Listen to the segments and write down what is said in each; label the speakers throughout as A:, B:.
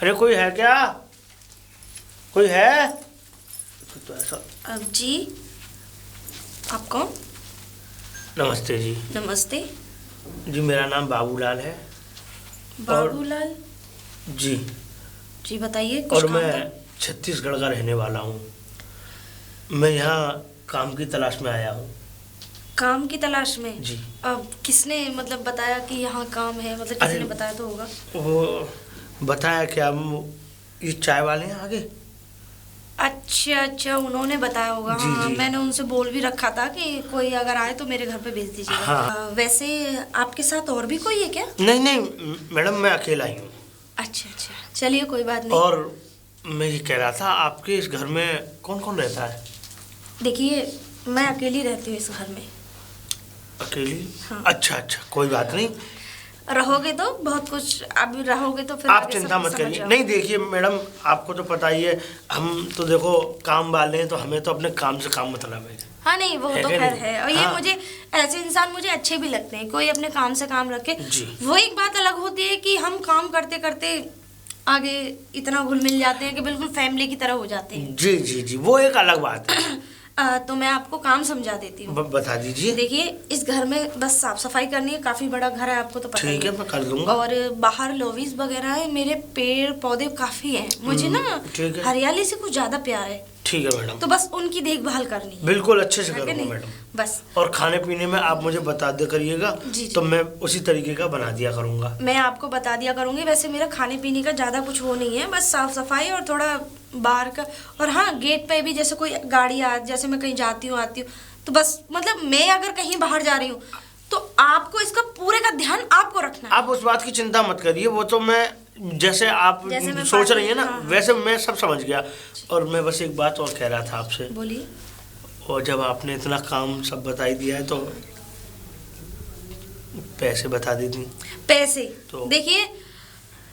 A: अरे कोई है क्या? कोई है? तो ऐसा।
B: अब जी, आप कौन?
A: नमस्ते जी।
B: नमस्ते
A: जी मेरा नाम बाबूलाल है।
B: बाबूलाल
A: जी।
B: जी बताइए, कुछ
A: और
B: काम
A: मैं
B: था?
A: छत्तीसगढ़ का रहने वाला हूँ। मैं यहाँ काम की तलाश में आया हूँ।
B: काम की तलाश में?
A: जी।
B: अब किसने मतलब बताया कि यहाँ काम है? मतलब किसी ने बताया तो होगा।
A: वो बताया क्या, ये चाय वाले हैं आगे।
B: अच्छा अच्छा, उन्होंने बताया होगा।
A: जी,
B: हाँ,
A: जी।
B: मैंने उनसे बोल भी रखा था कि कोई अगर आए तो मेरे घर पे भेज दीजिएगा।
A: हाँ।
B: वैसे आपके साथ और भी कोई है क्या?
A: नहीं नहीं मैडम, मैं अकेला ही हूँ।
B: अच्छा अच्छा, चलिए कोई बात नहीं।
A: और मैं ये कह रहा था, आपके इस घर में कौन कौन रहता है?
B: देखिए, मैं अकेली रहती हूँ इस घर में।
A: अकेली?
B: हाँ।
A: अच्छा अच्छा, कोई बात नहीं।
B: रहोगे तो बहुत कुछ, अब रहोगे तो फिर
A: आप
B: आगे
A: चिंता
B: सब
A: मत
B: समझ
A: करिए।
B: जाओगे।
A: नहीं देखिए मैडम, आपको तो पता ही है, हम तो देखो काम वाले हैं, तो हमें तो अपने काम से काम मतलब है।
B: हाँ नहीं, वो
A: है
B: तो
A: कि
B: खैर
A: नहीं?
B: है। और ये
A: हाँ।
B: मुझे ऐसे इंसान मुझे अच्छे भी लगते हैं, कोई अपने काम से काम रखे।
A: जी।
B: वो एक बात अलग होती है कि हम काम करते करते आगे इतना घुल मिल जाते हैं कि बिल्कुल फैमिली की तरह हो जाते हैं।
A: जी जी जी, वो एक अलग बात है।
B: तो मैं आपको काम समझा देती हूँ।
A: बता दीजिए।
B: देखिए, इस घर में बस साफ सफाई करनी है। काफी बड़ा घर है, आपको तो पता ही
A: ठीक है, मैं कर दूंगा।
B: और बाहर लॉबीज वगैरह है, मेरे पेड़ पौधे काफी हैं। मुझे ना
A: ठीक है।
B: हरियाली से कुछ ज्यादा प्यार है।
A: ठीक है मैडम।
B: तो बस उनकी देखभाल करनी है।
A: बिल्कुल अच्छे से
B: है कि
A: करूँगा
B: नहीं?
A: मैडम।
B: बस।
A: और खाने पीने में आप मुझे बता दे करिएगा,
B: जी, जी।
A: तो मैं उसी तरीके का बना दिया करूँगा।
B: मैं आपको बता दिया करूंगी। वैसे मेरा खाने पीने का ज़्यादा कुछ वो नहीं है, बस साफ सफाई और थोड़ा बाहर का। और हाँ, गेट पे भी जैसे कोई गाड़ी आ, जैसे मैं कहीं जाती हूँ आती हूँ, तो बस मतलब मैं अगर कहीं बाहर जा रही हूँ तो आपको इसका पूरे का ध्यान आपको रखना है।
A: आप उस बात की चिंता मत करिए, वो तो मैं जैसे आप
B: जैसे मैं
A: सोच रही है ना,
B: हाँ, हाँ।
A: वैसे मैं सब समझ गया। और मैं बस एक बात और कह रहा था आपसे।
B: बोलिए।
A: और जब आपने इतना काम सब बता ही दिया है, तो पैसे बता दीजिए।
B: पैसे
A: तो
B: देखिए,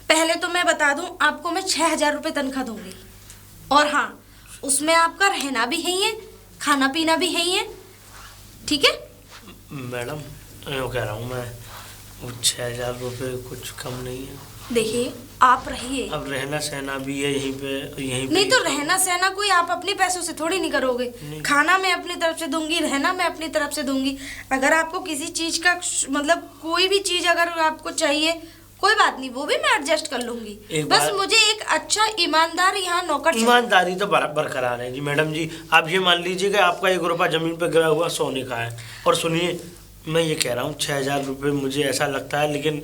B: पहले तो मैं बता दूं आपको, मैं 6,000 रुपये तनख्वाह दूंगी। और हाँ, उसमें आपका रहना भी है ही है, खाना पीना भी है ही है। ठीक है
A: मैडम, मैं कह रहा हूँ मैं, वो 6,000 रुपये कुछ कम नहीं है।
B: देखिए, आप रहिए।
A: अब रहना सहना भी है यहीं पे, यहीं पे।
B: नहीं तो रहना सहना कोई आप अपने पैसों से थोड़ी नहीं करोगे। खाना मैं अपनी तरफ से दूंगी, रहना मैं अपनी तरफ से दूंगी। अगर आपको किसी चीज का मतलब कोई भी चीज अगर आपको चाहिए, कोई बात नहीं, वो भी मैं एडजस्ट कर लूंगी। बस मुझे एक अच्छा ईमानदार यहाँ नौकर चाहिए।
A: ईमानदारी तो बरकरार है जी मैडम जी। आप ये मान लीजिए कि आपका 1 रुपया जमीन पे गिरा हुआ सोने का है। और सुनिए, मैं ये कह रहा हूँ 6,000 रुपये मुझे ऐसा लगता है, लेकिन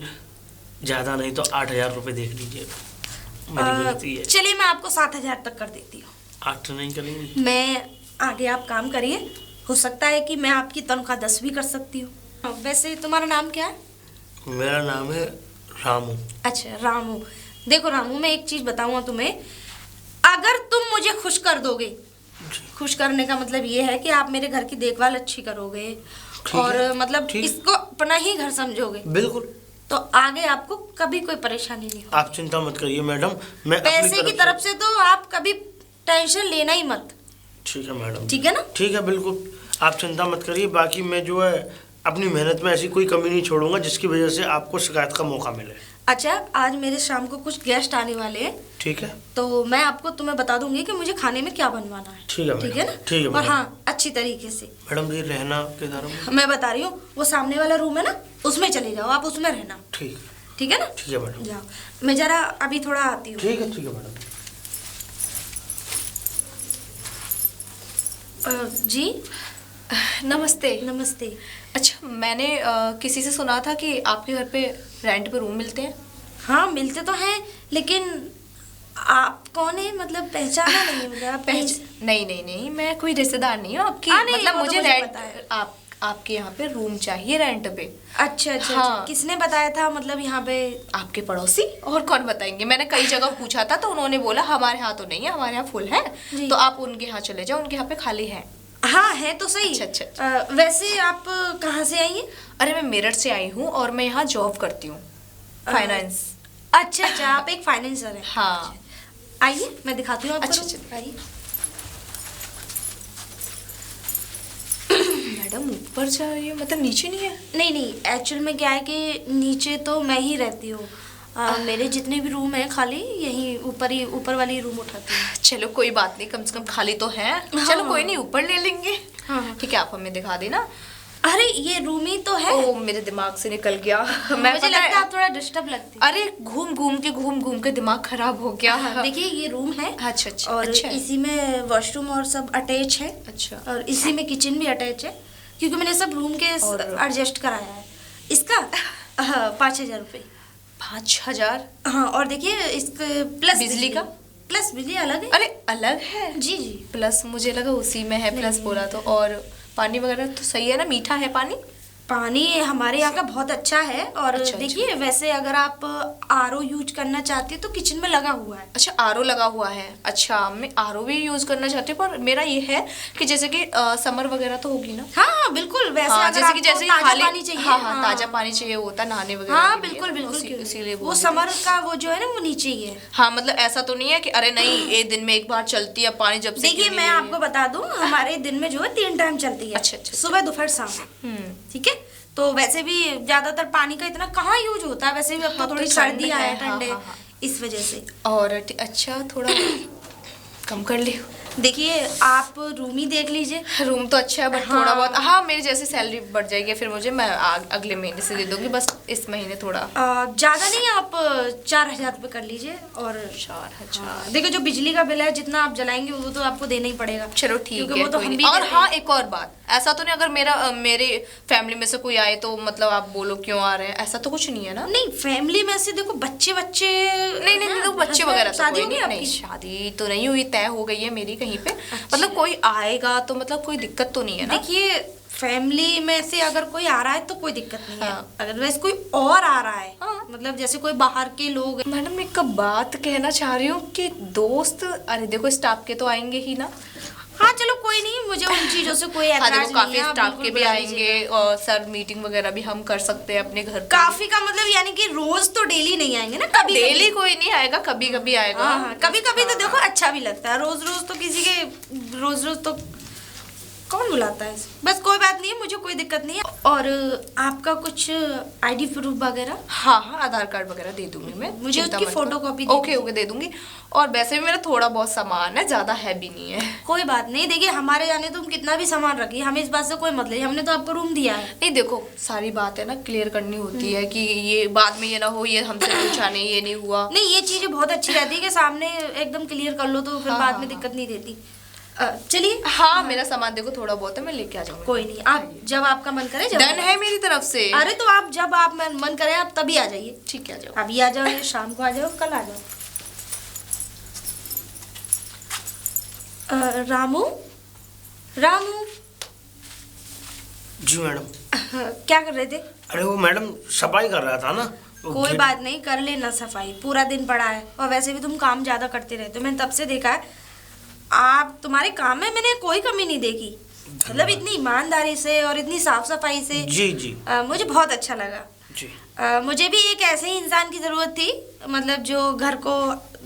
A: ज़्यादा नहीं तो 8,000 रुपये देख लीजिए, मेरी विनती है।
B: चलिए, मैं आपको 7,000 तक कर देती हूँ।
A: 8 नहीं करेंगी?
B: मैं आगे आप काम करिए, हो सकता है कि मैं आपकी तनख्वाह 10 भी कर सकती हूँ। वैसे तुम्हारा नाम क्या है?
A: मेरा नाम है रामू।
B: अच्छा रामू। देखो रामू, मैं एक चीज बताऊंगा तुम्हें, अगर तुम मुझे खुश कर दोगे, खुश करने का मतलब ये है कि आप मेरे घर की देखभाल अच्छी करोगे और मतलब इसको अपना ही घर समझोगे,
A: बिल्कुल,
B: तो आगे आपको कभी कोई परेशानी नहीं होगी।
A: आप चिंता मत करिए मैडम। मैं
B: पैसे की तरफ से तो आप कभी टेंशन लेना ही मत।
A: ठीक है मैडम।
B: ठीक है ना?
A: ठीक है, बिल्कुल, आप चिंता मत करिए। बाकी मैं जो है अपनी मेहनत में ऐसी कोई कमी नहीं छोड़ूंगा जिसकी वजह से आपको शिकायत का मौका मिले।
B: अच्छा, आज मेरे शाम को कुछ गेस्ट आने वाले हैं।
A: ठीक है।
B: तो मैं आपको तुम्हें बता दूंगी कि मुझे खाने में क्या बनवाना है।
A: ठीक है,
B: ठीक है ना?
A: ठीक है
B: और
A: मैडम।
B: हाँ, अच्छी तरीके से।
A: मैडम जी, रहना किधर है?
B: मैं बता रही हूँ, वो सामने वाला रूम है ना, उसमें चले जाओ, आप उसमें रहना।
A: ठीक।
B: ठीक है ना?
A: ठीक है मैडम।
B: जाओ, मैं जरा अभी थोड़ा आती हूँ।
A: ठीक है मैडम।
B: जी
C: नमस्ते।
B: नमस्ते।
C: अच्छा, मैंने किसी से सुना था कि आपके घर पे रेंट पे रूम मिलते हैं।
B: हाँ मिलते तो हैं, लेकिन आप कौन है? मतलब पहचाना नहीं मुझे। आप
C: नहीं नहीं नहीं, मैं कोई रिश्तेदार नहीं हूँ आपकी।
B: नहीं,
C: मतलब
B: वो तो
C: मुझे
B: मुझे
C: रेंट
B: पता है।
C: आपके यहाँ पे रूम चाहिए रेंट पे।
B: अच्छा अच्छा,
C: हाँ।
B: अच्छा। किसने बताया था? मतलब यहाँ पे
C: आपके पड़ोसी, और कौन बताएंगे। मैंने कई जगह पूछा था तो उन्होंने बोला हमारे यहाँ तो नहीं है, हमारे यहाँ फुल है, तो आप उनके यहाँ चले जाओ, उनके यहाँ पे खाली है।
B: हाँ है तो सही।
C: अच्छा।
B: वैसे आप कहाँ से आई हैं?
C: अरे मैं मेरठ से आई हूँ और मैं यहाँ जॉब करती हूँ, फाइनेंस।
B: अच्छा अच्छा, आप एक फाइनेंसर हैं।
C: हाँ।
B: आइए, मैं दिखाती हूँ आपको।
C: अच्छा,
B: आइए।
C: मैडम ऊपर जा रही है, मतलब नीचे नहीं है?
B: नहीं नहीं, एक्चुअल में क्या है कि नीचे तो मैं ही रहती हूँ मेरे जितने भी रूम हैं खाली यहीं ऊपर वाली रूम उठाती हूँ।
C: चलो कोई बात नहीं, कम से कम खाली तो है। चलो कोई नहीं, ऊपर ले लेंगे।
B: हाँ।
C: ठीक है, आप हमें दिखा देना।
B: अरे ये रूम ही तो है।
C: ओ मेरे दिमाग से निकल गया।
B: मुझे लगता है आप थोड़ा डिस्टर्ब लगती है।
C: अरे घूम घूम के दिमाग खराब हो गया।
B: देखिए ये रूम है।
C: अच्छा अच्छा।
B: और
C: अच्छा है।
B: इसी में वॉशरूम और सब अटैच है।
C: अच्छा।
B: और इसी में किचन भी अटैच है, क्योंकि मैंने सब रूम के एडजस्ट कराया है। इसका 5,000 रुपये।
C: 5,000?
B: हाँ, और देखिए इसके प्लस
C: बिजली का?
B: प्लस बिजली अलग है।
C: अरे अलग है?
B: जी जी।
C: प्लस मुझे लगा उसी में है, प्लस बोला तो। और पानी वगैरह तो सही है ना, मीठा है पानी?
B: पानी हमारे यहाँ का बहुत अच्छा है। और
C: अच्छा,
B: देखिए वैसे अगर आप आरओ यूज करना चाहती है तो किचन में लगा हुआ है।
C: अच्छा, आरओ लगा हुआ है। अच्छा, मैं आरओ भी यूज करना चाहती हूँ, पर मेरा ये है कि जैसे कि समर वगैरह तो होगी ना।
B: हाँ हाँ बिल्कुल, वैसे
C: हाँ,
B: अगर
C: जैसे कि
B: आपको
C: जैसे
B: ताजा
C: खाली
B: पानी चाहिए।
C: हाँ हाँ ताजा पानी चाहिए होता नहाने वगैरह
B: हाँ
C: के लिए,
B: बिल्कुल
C: तो
B: बिल्कुल,
C: इसीलिए
B: वो समर का वो जो है ना वो नीचे ही है।
C: हाँ, मतलब ऐसा तो नहीं है कि अरे नहीं एक दिन में एक बार चलती है पानी, जब से
B: देखिए मैं आपको बता दूं, हमारे दिन में जो है 3 टाइम चलती है।
C: अच्छा, अच्छा।
B: सुबह दोपहर शाम। ठीक है, तो वैसे भी ज्यादातर पानी का इतना कहाँ यूज होता है, वैसे भी अब तो थोड़ी सर्दी है, ठंडे, इस वजह से।
C: और अच्छा थोड़ा कम कर लियो।
B: देखिए आप रूम ही देख लीजिए।
C: रूम तो अच्छा है, बट थोड़ा बहुत हाँ मेरी जैसे सैलरी बढ़ जाएगी फिर मुझे, मैं अगले महीने से दे दूंगी, बस इस महीने थोड़ा
B: ज्यादा नहीं, आप 4,000 रुपये कर लीजिए। और
C: 4,000।
B: देखो जो बिजली का बिल है जितना आप जलाएंगे वो तो आपको देना ही पड़ेगा।
C: चलो ठीक है,
B: वो तो हम भी
C: और
B: देते
C: हाँ
B: हैं।
C: एक और बात, ऐसा तो नहीं अगर मेरे फैमिली में से कोई आए तो मतलब आप बोलो क्यों आ रहे हैं, ऐसा तो कुछ नहीं है ना?
B: नहीं, फैमिली में से देखो बच्चे
C: नहीं देखो बच्चे वगैरह तो
B: शादी
C: कोई
B: होगी
C: नहीं,
B: आपकी?
C: शादी तो नहीं हुई, तय हो गई है मेरी कहीं पे। मतलब कोई आएगा तो मतलब कोई दिक्कत तो नहीं है ना?
B: देखिए फैमिली में से अगर कोई आ रहा है तो कोई दिक्कत नहीं है।
C: हाँ।
B: अदरवाइज कोई और आ रहा है,
C: हाँ।
B: मतलब जैसे कोई बाहर के लोग।
C: मैडम एक बात कहना चाह रही हूँ कि दोस्त, अरे देखो स्टाफ के तो आएंगे ही ना?
B: हाँ चलो कोई नहीं, मुझे उन चीजों से कोई
C: हाँ
B: ऐतराज
C: देखो काफी
B: नहीं है, आप
C: स्टाफ
B: बिल्कुल
C: के भी
B: बुला
C: आएंगे,
B: लीजिए।
C: और सर मीटिंग वगैरह भी हम कर सकते हैं अपने घर पे।
B: काफी का मतलब यानी कि रोज तो डेली नहीं आएंगे ना, कभी
C: डेली कोई नहीं आएगा, कभी कभी आएगा।
B: हाँ, कभी कभी तो देखो अच्छा भी लगता है। रोज रोज तो किसी के रोज तो कौन बुलाता है। बस कोई बात नहीं है, मुझे कोई दिक्कत नहीं है। और आपका कुछ आईडी प्रूफ वगैरह?
C: हाँ हाँ आधार कार्ड वगैरह दे दूंगी मैं,
B: मुझे
C: चिंता
B: उसकी
C: मत करो।
B: फोटोकॉपी
C: ओके ओके दे दूंगी। और वैसे भी मेरा थोड़ा बहुत सामान है, ज्यादा हैवी नहीं है।
B: कोई बात नहीं, देखिए हमारे जाने तुम कितना भी सामान रखिए, हमें इस बात से कोई मतलब नहीं, हमने तो आपको रूम दिया है।
C: नहीं देखो सारी बात है ना क्लियर करनी होती है कि ये बाद में ये ना हो ये हमसे पूछा नहीं, ये नहीं हुआ।
B: नहीं, ये चीजें बहुत अच्छी रहती है कि सामने एकदम क्लियर कर लो तो फिर
C: हाँ,
B: बाद
C: हाँ,
B: में
C: हाँ।
B: दिक्कत नहीं देती। चलिए।
C: हाँ मेरा सामान देखो थोड़ा बहुत है, मैं लेके आ जाऊंगी।
B: कोई नहीं, आप जब आपका मन करे जब
C: डन है मेरी तरफ से।
B: अरे तो आप जब आप मन करे आप तभी आ जाइए।
C: ठीक है, आ जाओ।
B: अभी आ जाओ, या शाम को आ जाओ, कल आ जाओ। रामू, रामू।
A: जी मैडम।
B: क्या कर रहे थे?
A: अरे वो मैडम सफाई कर रहा था ना।
B: कोई बात नहीं, कर लेना सफाई, पूरा दिन पड़ा है। और वैसे भी तुम काम ज्यादा करते रहते हो, मैंने तब से देखा है। आप तुम्हारे काम में मैंने कोई कमी नहीं देखी, मतलब इतनी ईमानदारी से और इतनी साफ सफाई से।
A: जी जी।
B: मुझे बहुत अच्छा लगा।
A: जी।
B: मुझे भी एक ऐसे ही इंसान की जरूरत थी, मतलब जो घर को,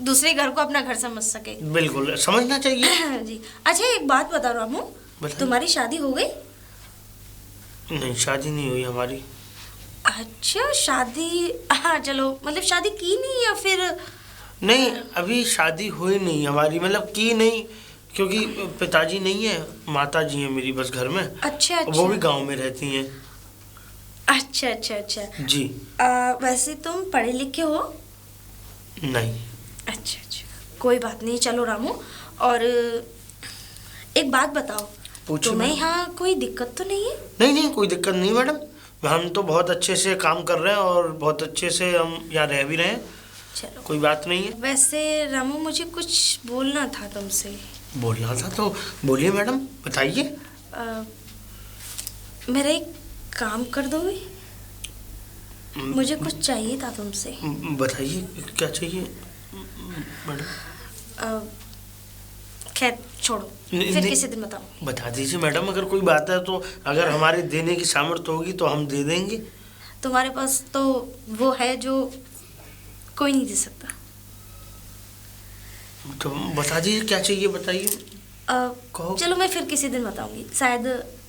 B: दूसरे घर को अपना घर समझ सके।
A: बिल्कुल समझना चाहिए।
B: जी। अच्छा एक बात बता रामू, तुम्हारी शादी हो गई?
A: नहीं शादी नहीं हुई हमारी।
B: अच्छा शादी, हाँ चलो, मतलब शादी की नहीं या फिर?
A: नहीं अभी शादी हुई नहीं हमारी, मतलब की नहीं, क्योंकि पिताजी नहीं है, माता जी हैं मेरी बस घर में।
B: अच्छा अच्छा।
A: वो भी गांव में रहती हैं।
B: अच्छा अच्छा अच्छा।
A: जी।
B: वैसे तुम पढ़े लिखे हो?
A: नहीं।
B: अच्छा अच्छा, कोई बात नहीं। चलो रामू, और एक बात बताओ, तुम्हें यहाँ कोई दिक्कत तो नहीं है?
A: नहीं नहीं कोई दिक्कत नहीं मैडम, हम तो बहुत अच्छे से काम कर रहे हैं और बहुत अच्छे से हम यहाँ रह भी रहे हैं।
B: चलो
A: कोई बात नहीं है।
B: वैसे रामू मुझे कुछ बोलना था तुमसे।
A: बोलना था तो बोलिए मैडम, बताइए।
B: मेरा एक काम कर दोगे? मुझे कुछ चाहिए था तुमसे।
A: बताइए क्या चाहिए मैडम।
B: खैर छोड़ो, फिर किसी दिन बताऊँ।
A: बता दीजिए मैडम, अगर कोई बात है तो, अगर हमारे देने की सामर्थ्य होगी तो हम दे देंगे।
B: तुम्हारे पास तो वो है जो कोई नहीं दे सकता।
A: तो बता दीजिए क्या चाहिए, बताइए। कहो।
B: चलो मैं फिर किसी दिन बताऊंगी, शायद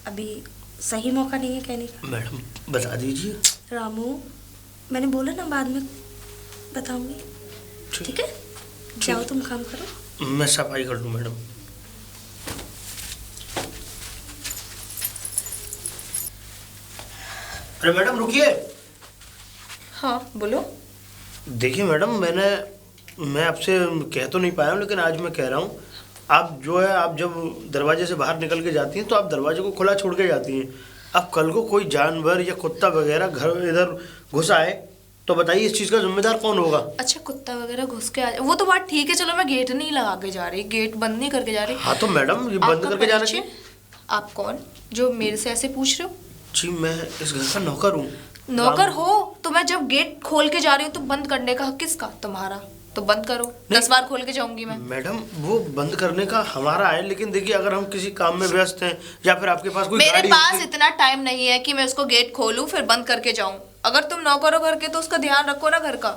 B: अभी सही मौका नहीं है कहने का।
A: मैडम बता दीजिए।
B: रामू, मैंने बोला ना बाद में बताऊंगी। ठीक है, जाओ तुम काम करो।
A: मैं सफाई कर लूँ मैडम। अरे मैडम रुकिए।
C: हाँ बोलो।
A: देखिए मैडम, मैं आपसे कह तो नहीं पाया हूँ, लेकिन आज मैं कह रहा हूँ, आप जो है, आप जब दरवाजे से बाहर निकल के जाती हैं तो आप दरवाजे को खुला छोड़ के जाती हैं। अब कल को कोई जानवर या कुत्ता वगैरह घर इधर घुस आए तो बताइए इस चीज़ का जिम्मेदार कौन होगा?
C: अच्छा, कुत्ता वगैरह घुस के आ जाए वो तो बात ठीक है, चलो मैं गेट नहीं लगा के जा रही, गेट बंद नहीं करके जा रही।
A: हाँ तो मैडम ये बंद करके जाना चाहिए।
C: आप कौन जो मेरे से ऐसे पूछ रहे हो?
A: जी मैं इस घर का नौकर हूँ।
C: नौकर हो तो मैं जब गेट खोल के जा रही हूँ तो बंद करने का हक किसका? तुम्हारा। तो बंद करो, 10 बार खोल के जाऊंगी मैं।
A: मैडम वो बंद करने का हमारा है, लेकिन देखिए अगर हम किसी काम में व्यस्त हैं या फिर आपके पास कोई
C: मेरे
A: गाड़ी
C: पास इतना टाइम नहीं है कि मैं उसको गेट खोलूं फिर बंद करके जाऊं। अगर तुम नौकर हो घर के तो उसका ध्यान रखो ना घर का।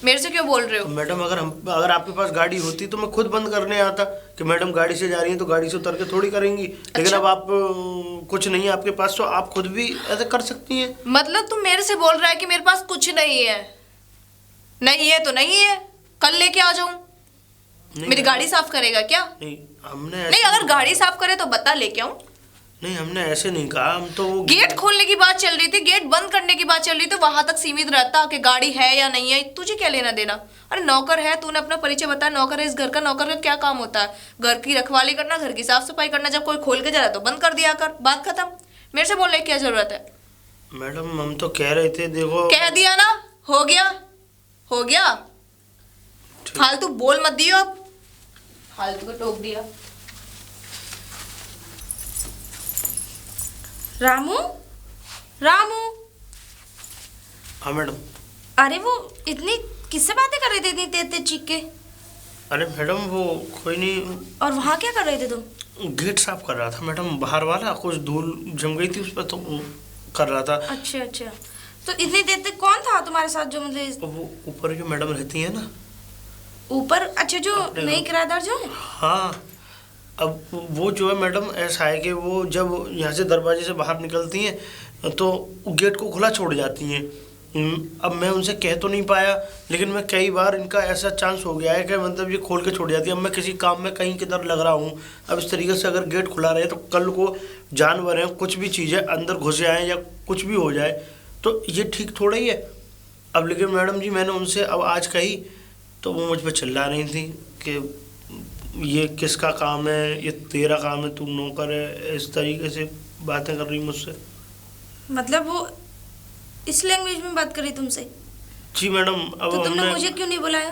C: मेरे से क्यों बोल रहे हो?
A: मैडम अगर आपके पास गाड़ी होती तो मैं खुद बंद करने आता कि मैडम गाड़ी से जा रही हैं तो गाड़ी से उतर के थोड़ी करेंगी। लेकिन अब आप कुछ नहीं है आपके पास तो आप खुद भी ऐसे कर सकती हैं।
C: मतलब तुम मेरे से बोल रहा है कि मेरे पास कुछ नहीं है? नहीं है तो नहीं है, कल लेके आ जाऊं। मेरी गाड़ी साफ करेगा क्या?
A: नहीं हमने
C: नहीं, अगर गाड़ी साफ करे तो बता लेके आऊं।
A: नहीं हमने ऐसे नहीं कहा, हम तो
C: गेट खोलने की बात चल रही थी, गेट बंद करने की बात चल रही थी, वहां तक सीमित रहता कि गाड़ी है या नहीं है, तुझे क्या लेना देना? अरे नौकर है, तूने अपना परिचय बताया, नौकर है इस घर का। नौकर का क्या काम होता है? घर की रखवाली करना, घर की साफ सफाई करना। जब कोई खोल के जा रहा है तो बंद कर दिया कर, बात खत्म। मेरे से बोलने की क्या जरूरत है?
A: मैडम हम तो कह रहे थे, देखो
C: कह दिया ना, हो गया हो गया। फालतू बोल मत दियो अब, फालतू को टोक दिया।
B: रामू, रामू।
A: हाँ मैडम।
B: अरे वो इतनी किससे बातें कर रहे थे इतनी तेज तेज चीख के?
A: अरे मैडम वो कोई नहीं।
B: और वहाँ क्या कर रहे थे तुम?
A: गेट साफ कर रहा था मैडम, बाहर वाला कुछ धूल जम गई थी उस पर तो वो कर रहा था।
B: अच्छा अच्छा, तो इतनी देर तक कौन था तुम्हारे साथ जो मतलब?
A: वो ऊपर जो मैडम रहती है ना।
B: ऊपर? अच्छा, जो नई किराएदार जो है?
A: हाँ, अब वो जो है मैडम ऐसा है कि वो जब यहाँ से दरवाजे से बाहर निकलती हैं तो गेट को खुला छोड़ जाती हैं। अब मैं उनसे कह तो नहीं पाया, लेकिन मैं कई बार इनका ऐसा चांस हो गया है कि मतलब ये खोल के छोड़ जाती है। अब मैं किसी काम में कहीं किधर लग रहा हूँ, अब इस तरीके से अगर गेट खुला रहे तो कल को जानवर हैं, कुछ भी चीज़ें अंदर घुस जाएँ या कुछ भी हो जाए तो ये ठीक थोड़ा ही है। अब लेकिन मैडम जी मैंने उनसे अब आज कही तो वो मुझ पर चिल्ला रही थी कि ये किसका काम है, ये तेरा काम है, तू नौकर है, इस तरीके से बातें कर रही मुझसे।
B: मतलब वो इस लैंग्वेज में बात करी तुमसे?
A: जी मैडम। अब
B: तो तुमने
A: हमने
B: मुझे क्यों नहीं बुलाया?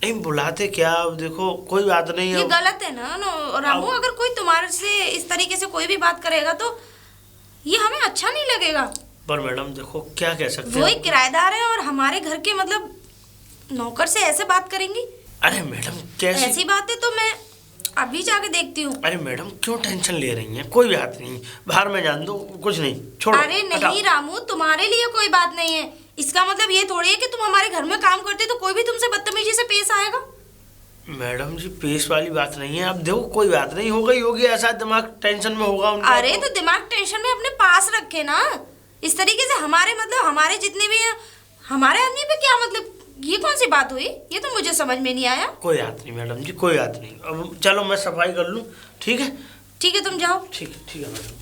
A: नहीं बुलाते क्या, अब देखो कोई बात नहीं है।
B: ये गलत है ना रामू, अगर कोई तुम्हारे से इस तरीके से कोई भी बात करेगा तो ये हमें अच्छा नहीं लगेगा।
A: पर मैडम देखो क्या कह सकते हैं,
B: वही किराएदार है और हमारे घर के मतलब नौकर से ऐसे बात करेंगी?
A: अरे मैडम कैसी
B: ऐसी बातें तो मैं अभी जाके देखती हूँ।
A: अरे मैडम क्यों टेंशन ले रही हैं, कोई बात नहीं, बाहर में जान दो, कुछ नहीं, छोड़ो।
B: अरे नहीं रामू, तुम्हारे लिए कोई बात नहीं है, इसका मतलब ये थोड़ी है कि तुम हमारे घर में काम करते तो कोई भी तुमसे बदतमीजी से पेश आएगा।
A: मैडम जी पेश वाली बात नहीं है, अब देखो कोई बात नहीं, हो गई होगी, ऐसा दिमाग टेंशन में होगा उनका।
B: अरे तो दिमाग टेंशन में अपने पास रखे ना, इस तरीके से हमारे मतलब हमारे जितने भी हैं हमारे आदमी पे क्या मतलब, ये कौन सी बात हुई? ये तो मुझे समझ में नहीं आया।
A: कोई बात नहीं मैडम जी, कोई बात नहीं, अब चलो मैं सफाई कर लूँ। ठीक है
B: ठीक है, तुम जाओ।
A: ठीक है मैडम।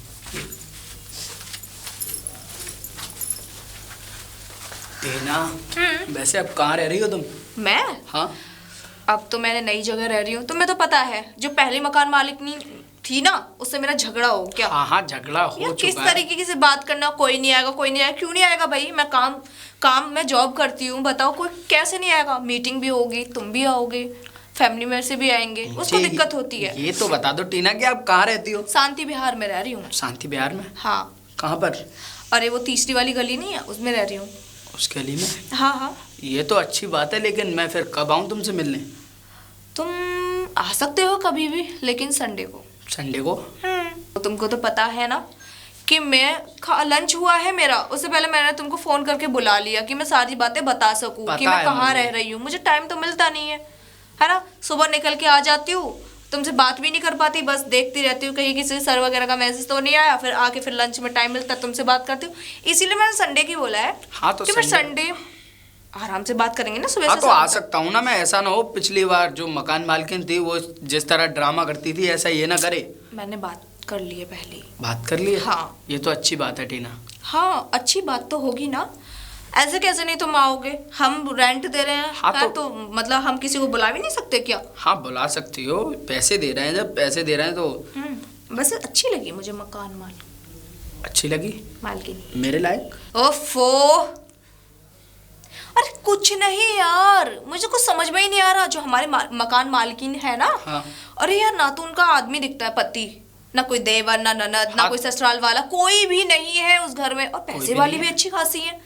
D: टीना, वैसे अब कहाँ रह रही हो तुम?
C: मैं?
D: हाँ।
C: अब तो मैंने नई जगह रह रही हूँ, तुम्हें तो पता है जो पहले मकान मालिकनी थी ना उससे मेरा झगड़ा हो गया।
D: हाँ झगड़ा हो
C: यार
D: चुका
C: किस
D: है।
C: तरीके से बात करना, कोई नहीं आएगा कोई नहीं आएगा। क्यों नहीं आएगा भाई, मैं काम मैं जॉब करती हूँ, बताओ कोई कैसे नहीं आएगा? मीटिंग भी होगी, तुम भी आओगे, फैमिली में से भी आएंगे, उसको दिक्कत होती है।
D: ये तो बता दो टीना कि आप कहाँ रहती हो?
C: शांति विहार में रह रही हूँ।
D: शांति विहार में?
C: हाँ।
D: कहाँ पर?
C: अरे वो तीसरी वाली गली नहीं है, उसमें रह रही हूँ।
D: उस गली में?
C: हाँ।
D: ये तो अच्छी बात है, लेकिन मैं फिर कब आऊँ तुमसे मिलने?
C: तुम आ सकते हो कभी भी, लेकिन संडे को।
D: संडे को?
C: तो तुमको तो पता है ना कि मैं लंच हुआ है मेरा, उससे पहले मैंने तुमको फोन करके बुला लिया कि मैं सारी बातें बता सकूं कि मैं कहाँ रह रही हूँ। मुझे टाइम तो मिलता नहीं है ना, सुबह निकल के आ जाती हूँ, तुमसे बात भी नहीं कर पाती, बस देखती रहती हूँ कहीं किसी सर वगैरह का मैसेज तो नहीं आया, फिर आके फिर लंच में टाइम मिलता है तुमसे बात करती हूँ, इसीलिए मैंने संडे की बोला है।
D: हाँ तो
C: कि मैं संडे आराम से बात करेंगे ना सुबह
D: हाँ
C: से
D: तो
C: शाम
D: आ
C: तक।
D: सकता हूँ ना मैं, ऐसा ना हो पिछली बार जो मकान मालकिन थी वो जिस तरह ड्रामा करती थी ऐसा ये ना करे।
C: मैंने बात कर ली है पहले ही।
D: बात कर लिए?
C: हाँ।
D: ये तो अच्छी बात है टीना।
C: हाँ अच्छी बात तो होगी ना, ऐसे कैसे नहीं तुम आओगे? हम रेंट दे रहे हैं।
D: हाँ
C: हैं तो मतलब हम किसी को बुला भी नहीं सकते क्या?
D: हाँ बुला सकती हो, पैसे दे रहे हैं, जब पैसे दे रहे हैं तो।
C: वैसे अच्छी लगी मुझे मकान
D: अच्छी लगी
C: मालकिन।
D: मेरे लायक।
C: ओफो, अरे कुछ नहीं यार, मुझे कुछ समझ में ही नहीं आ रहा। जो हमारे मकान मालकिन है ना,
D: हाँ।
C: अरे यार ना तो उनका आदमी दिखता है पति, ना कोई देवर, ना ननद, ना
D: हाँ।
C: कोई ससुराल वाला, कोई भी नहीं है उस घर में। और पैसे
D: भी
C: वाली
D: नहीं
C: भी
D: है।
C: अच्छी खासी है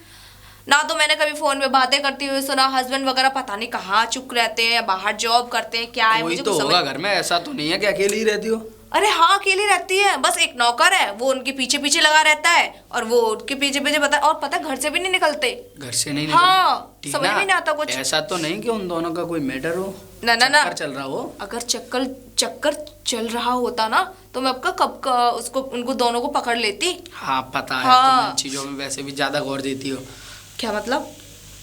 C: ना। तो मैंने कभी फोन पे बातें करती हुई सुना, हस्बैंड वगैरह पता नहीं कहाँ चुप रहते हैं या बाहर जॉब करते हैं, क्या है
D: कोई
C: मुझे
D: तो
C: कुछ
D: होगा
C: समझ।
D: घर में, ऐसा तो नहीं है कि अकेली ही रहती हो।
C: अरे हाँ अकेली रहती है, बस एक नौकर है वो उनके पीछे पीछे लगा रहता है और वो उनके पीछे पीछे पता है घर से भी नहीं निकलते।
D: घर से नहीं
C: हाँ,
D: निकलती।
C: समझ में नहीं आता कुछ।
D: ऐसा तो नहीं कि उन दोनों का कोई मैटर हो,
C: ना ना ना,
D: चक्कर चल रहा हो।
C: अगर चक्कर चल रहा होता ना तो मैं आपका कब का उसको उनको दोनों को पकड़ लेती।
D: हाँ पता है,
C: हाँ।
D: तुम इन चीजों में वैसे भी ज्यादा गौर देती हो।
C: क्या मतलब?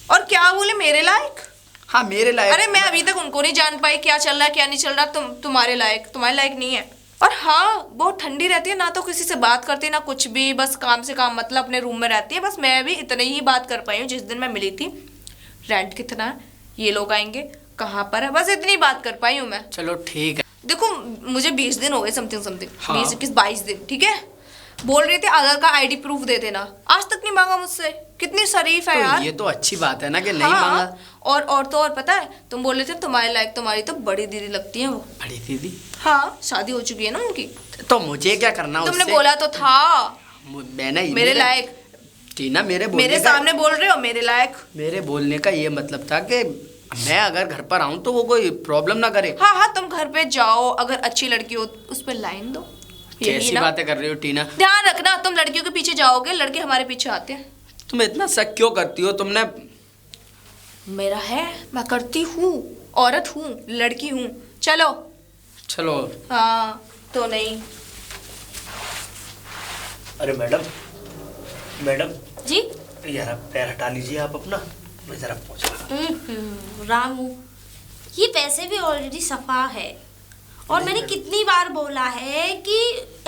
C: और क्या बोले मेरे लायक?
D: हाँ मेरे लायक।
C: अरे मैं अभी तक उनको नहीं जान पाई क्या चल रहा है क्या नहीं चल रहा। तुम्हारे लायक नहीं है। और हाँ बहुत ठंडी रहती है ना, तो किसी से बात करती ना कुछ भी, बस काम से काम मतलब अपने रूम में रहती है। बस मैं भी इतनी ही बात कर पाई हूँ जिस दिन मैं मिली थी। रेंट कितना है, ये लोग आएंगे, कहाँ पर है, बस इतनी बात कर पाई हूँ मैं।
D: चलो ठीक है।
C: देखो मुझे 20 दिन हो गए, समथिंग
D: हाँ।
C: 20 21 22 दिन, ठीक है। बोल रही थी आधार का आईडी प्रूफ दे देना, आज तक नहीं मांगा मुझसे। कितनी शरीफ है यार।
D: तो ये तो अच्छी बात है ना कि नहीं
C: हाँ,
D: मांगा।
C: और तो और पता है, तुम बोल रहे थे तुम्हारे लायक तुम्हारी तो बड़ी दीदी लगती है वो।
D: बड़ी दीदी?
C: हाँ शादी हो चुकी है ना उनकी।
D: तो मुझे क्या करना
C: तुमने
D: उससे?
C: बोला तो था
D: मैंने
C: मेरे लायक।
D: टीना मेरे बोलने
C: मेरे
D: का,
C: सामने बोल रहे हो मेरे लायक।
D: मेरे बोलने का ये मतलब था कि मैं अगर घर पर आऊं तो वो कोई प्रॉब्लम ना करे।
C: हाँ हाँ तुम घर पे जाओ, अगर अच्छी लड़की हो उस पर लाइन दो। यही
D: कैसी
C: ना?
D: बातें कर रही हो टीना?
C: ध्यान रखना, तुम लड़कियों के पीछे जाओगे, लड़के हमारे पीछे आते हैं।
D: तुम इतना शक क्यों करती हो? तुमने
C: मेरा है, मैं करती हूँ, औरत हूँ, लड़की हूँ। चलो
D: चलो।
C: हाँ तो नहीं।
A: अरे मैडम
B: जी
A: यार पैर हटा लीजिए आप अपना, मैं जरा पहुंच रहा।
B: रामू, ये पैसे भी ऑलरेडी सफा है। और मैंने कितनी बार बोला है कि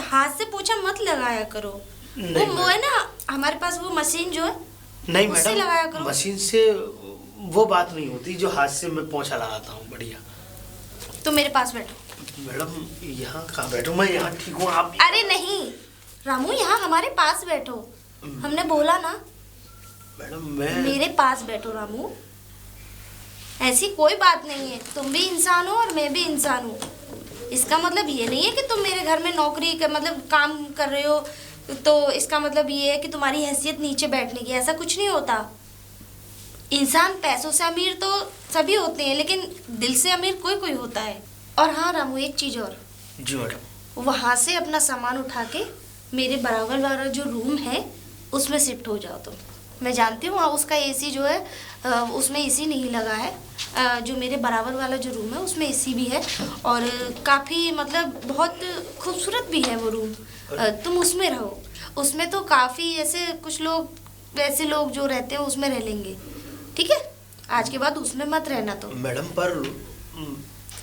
B: हाथ से पोछा मत लगाया करो। वो है ना हमारे पास वो मशीन जो है,
A: नहीं
B: उससे लगाया
A: मैडम,
B: करो।
A: मशीन से वो बात नहीं होती जो हाथ से मैं पोंछा लगाता हूँ। बढ़िया।
B: तो मेरे पास बैठो।
A: मैडम यहाँ कहाँ बैठूं मैं? यहाँ ठीक हूँ। आप
B: अरे नहीं रामू, यहाँ हमारे पास बैठो। हमने बोला ना,
A: मैडम मैं
B: मेरे पास बैठो रामू। ऐसी कोई बात नहीं है, तुम भी इंसान हो और मैं भी इंसान हूँ। इसका मतलब ये नहीं है कि तुम मेरे घर में नौकरी का मतलब काम कर रहे हो तो इसका मतलब ये है कि तुम्हारी हैसियत नीचे बैठने की। ऐसा कुछ नहीं होता। इंसान पैसों से अमीर तो सभी होते हैं, लेकिन दिल से अमीर कोई कोई होता है। और हाँ रामू, एक चीज़ और,
A: जी मैडम।
B: वहाँ से अपना सामान उठा के मेरे बराबर वाला जो रूम है उसमें शिफ्ट हो जाओ तुम। मैं जानती हूँ उसका एसी जो है उसमें एसी नहीं लगा है। जो मेरे बराबर वाला जो रूम है उसमें एसी भी है और काफ़ी मतलब बहुत खूबसूरत भी है वो रूम। तुम उसमें रहो। उसमें तो काफ़ी ऐसे कुछ लोग, वैसे लोग जो रहते हैं उसमें रह लेंगे, ठीक है। आज के बाद उसमें मत रहना तुम।
A: मैडम पर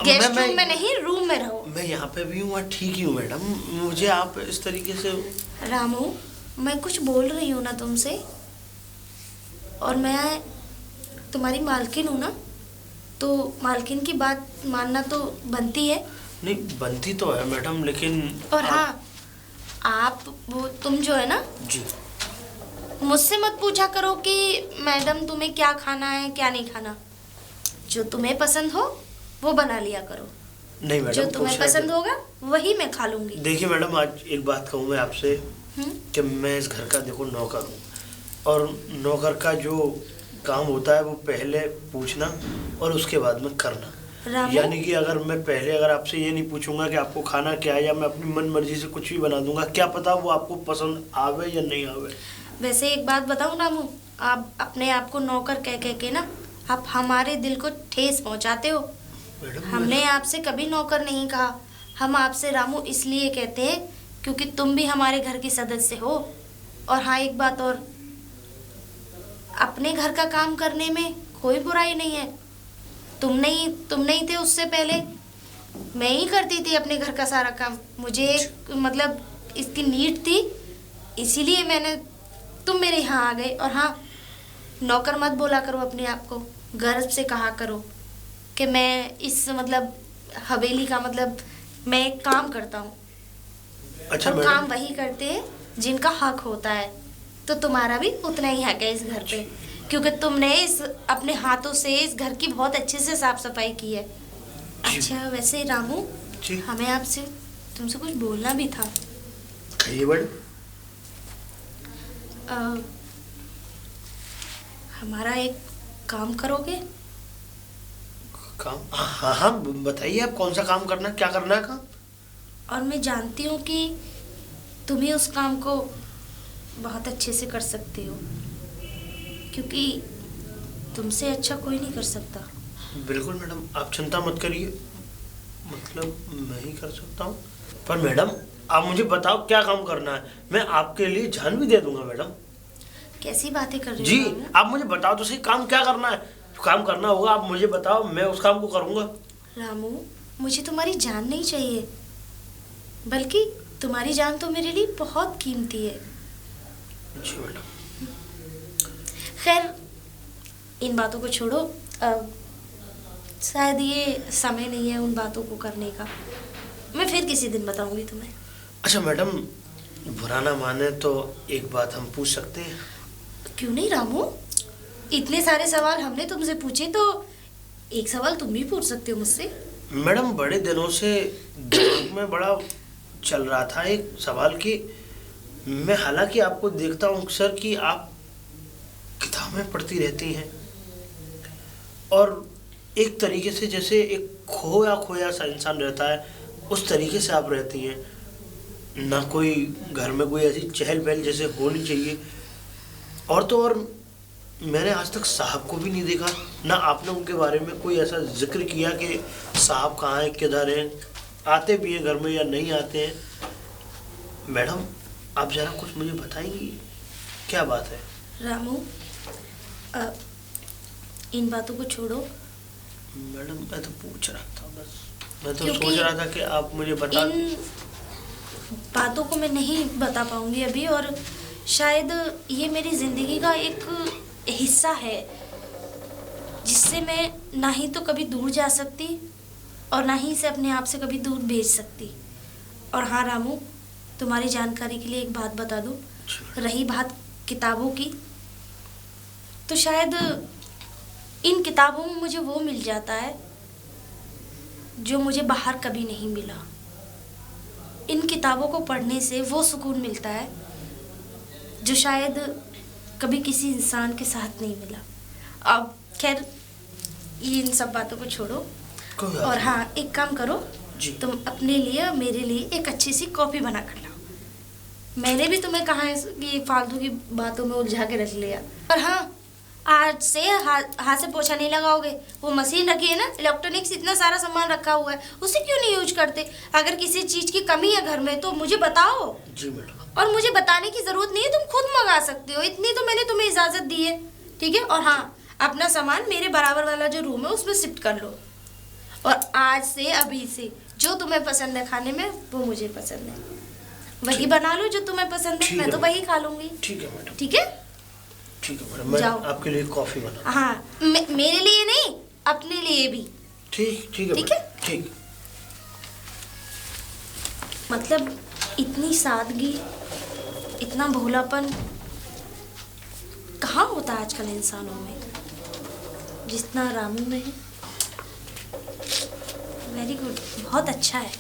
B: गेस्ट रूम में नहीं, रूम में रहो।
A: मैं यहाँ पे भी हूँ, ठीक ही हूँ मैडम। मुझे आप इस तरीके से
B: रामू, मैं कुछ बोल रही हूँ ना तुमसे, और मैं तुम्हारी मालकिन हूँ ना, तो मालकिन की बात मानना तो बनती है।
A: नहीं बनती तो है मैडम, लेकिन
B: और हाँ, आप वो तुम जो है ना,
A: जी
B: मुझसे मत पूछा करो कि मैडम तुम्हें क्या खाना है क्या नहीं खाना। जो तुम्हें पसंद हो वो बना लिया करो।
A: नहीं मैडम,
B: जो तुम्हें
A: तो शायद-
B: पसंद होगा वही मैं खा लूंगी।
A: देखिए मैडम, आज एक बात कहूँ मैं आपसे कि मैं इस घर का देखो नौकर हूँ, और नौकर का जो काम होता है वो पहले पूछना और उसके बाद में करना।
B: रामू,
A: यानी कि अगर मैं पहले अगर आपसे ये नहीं पूछूंगा कि आपको खाना क्या है, या मैं अपनी मन मर्जी से कुछ भी बना दूंगा, क्या पता वो आपको पसंद आवे या नहीं आवे।
B: वैसे एक बात बताऊं रामू, आप अपने आप को नौकर कह कह के ना आप हमारे दिल को ठेस पहुंचाते हो।
A: मैडम
B: हमने आपसे कभी नौकर नहीं कहा। हम आपसे रामू इसलिए कहते हैं क्योंकि तुम भी हमारे घर की सदस्य हो। और हाँ एक बात और, अपने घर का काम करने में कोई बुराई नहीं है। तुम नहीं थे उससे पहले, मैं ही करती थी अपने घर का सारा काम। मुझे मतलब इसकी नीड थी, इसीलिए तुम मेरे यहाँ आ गए। और हाँ, नौकर मत बोला करो अपने आप को, गर्व से कहा करो कि मैं इस मतलब हवेली का मतलब मैं एक काम करता हूँ।
A: अच्छा
B: और
A: मैडम,
B: काम वही करते हैं जिनका हक होता है। तो तुम्हारा भी उतना ही हक है इस घर पे, क्योंकि तुमने इस अपने हाथों से इस घर की बहुत अच्छे से साफ सफाई की है। अच्छा वैसे रामू,
A: जी
B: हमें आपसे तुमसे कुछ बोलना भी था।
A: कहिए मैडम।
B: हमारा एक काम करोगे?
A: काम? हाँ हाँ बताइए, आप कौन सा काम करना है, क्या करना है काम?
B: और मैं जानती हूँ कि तुम ही उस काम को बहुत अच्छे से कर सकते हो, क्योंकि तुमसे अच्छा कोई नहीं कर सकता।
A: बिल्कुल मैडम, आप चिंता मत करिए, मतलब मैं ही कर सकता हूँ। पर मैडम आप मुझे बताओ क्या काम करना है, मैं आपके लिए जान भी दे दूंगा मैडम।
B: कैसी बातें कर रहे
A: जी
B: हो रामू?
A: आप मुझे बताओ तो सही, काम क्या करना है, काम करना होगा आप मुझे बताओ, मैं उस काम को करूँगा।
B: रामू, मुझे तुम्हारी जान नहीं चाहिए, बल्कि तुम्हारी जान तो मेरे लिए बहुत कीमती है।
A: जी मैडम।
B: खैर इन बातों को छोड़ो, शायद ये समय नहीं है उन बातों को करने का। मैं फिर किसी दिन बताऊंगी तुम्हें।
A: अच्छा मैडम, बुरा ना माने तो एक बात हम पूछ सकते हैं?
B: क्यों नहीं रामू, इतने सारे सवाल हमने तुमसे पूछे तो एक सवाल तुम भी पूछ सकते हो मुझसे।
A: मैडम बड़े दिनों से दिमाग में बड़ा चल रहा था एक सवाल कि मैं हालांकि आपको देखता हूँ अक्सर कि आप किताबें पढ़ती रहती हैं और एक तरीके से जैसे एक खोया सा इंसान रहता है उस तरीके से आप रहती हैं। ना कोई घर में कोई ऐसी चहल पहल जैसे होनी चाहिए, और तो और मैंने आज तक साहब को भी नहीं देखा, ना आपने उनके बारे में कोई ऐसा जिक्र किया कि साहब कहाँ हैं, किधर हैं, आते भी हैं घर में या नहीं आते हैं। मैडम आप ज़रा कुछ मुझे बताएंगी क्या बात है?
B: रामू, इन बातों को छोड़ो।
A: मैडम मैं तो पूछ रहा था, बस मैं तो
B: क्योंकि
A: सोच रहा था कि आप मुझे बता।
B: इन बातों को मैं नहीं बता पाऊंगी अभी, और शायद ये मेरी ज़िंदगी का एक हिस्सा है जिससे मैं ना ही तो कभी दूर जा सकती और ना ही इसे अपने आप से कभी दूर भेज सकती। और हाँ रामू, तुम्हारी जानकारी के लिए एक बात बता दूं, रही बात किताबों की, तो शायद इन किताबों में मुझे वो मिल जाता है जो मुझे बाहर कभी नहीं मिला। इन किताबों को पढ़ने से वो सुकून मिलता है जो शायद कभी किसी इंसान के साथ नहीं मिला। अब खैर ये इन सब बातों को छोड़ो, और हाँ एक काम करो, तुम अपने लिए और मेरे लिए एक अच्छी सी कॉफ़ी बना कर लाओ। मैंने भी तुम्हें कहा है कि फालतू की बातों में उलझा के रख लिया। और हाँ, आज से हाथ से पोछा नहीं लगाओगे। वो मशीन रखी है ना, इलेक्ट्रॉनिक्स इतना सारा सामान रखा हुआ है, उसे क्यों नहीं यूज करते? अगर किसी चीज़ की कमी है घर में तो मुझे बताओ।
A: जी मैडम।
B: और मुझे बताने की ज़रूरत नहीं है, तुम खुद मंगा सकते हो, इतनी तो मैंने तुम्हें इजाज़त दी है, ठीक है? और हाँ, अपना सामान मेरे बराबर वाला जो रूम है उसमें शिफ्ट कर लो, और आज से अभी से जो तुम्हें पसंद है खाने में वो मुझे पसंद है, वही बना लो जो तुम्हें पसंद है, मैं तो वही खा लूँगी।
A: ठीक है मैडम।
B: ठीक है?
A: ठीक है मैडम, मैं आपके लिए कॉफ़ी बना।
B: हाँ, मेरे लिए नहीं, अपने लिए भी।
A: ठीक है।
B: ठीक है?
A: ठीक।
B: मतलब इतनी सादगी, इतना भोलापन कहाँ होता है आजकल इंसानों में, जितना रामू में है। वेरी गुड, बहुत अच्छा है।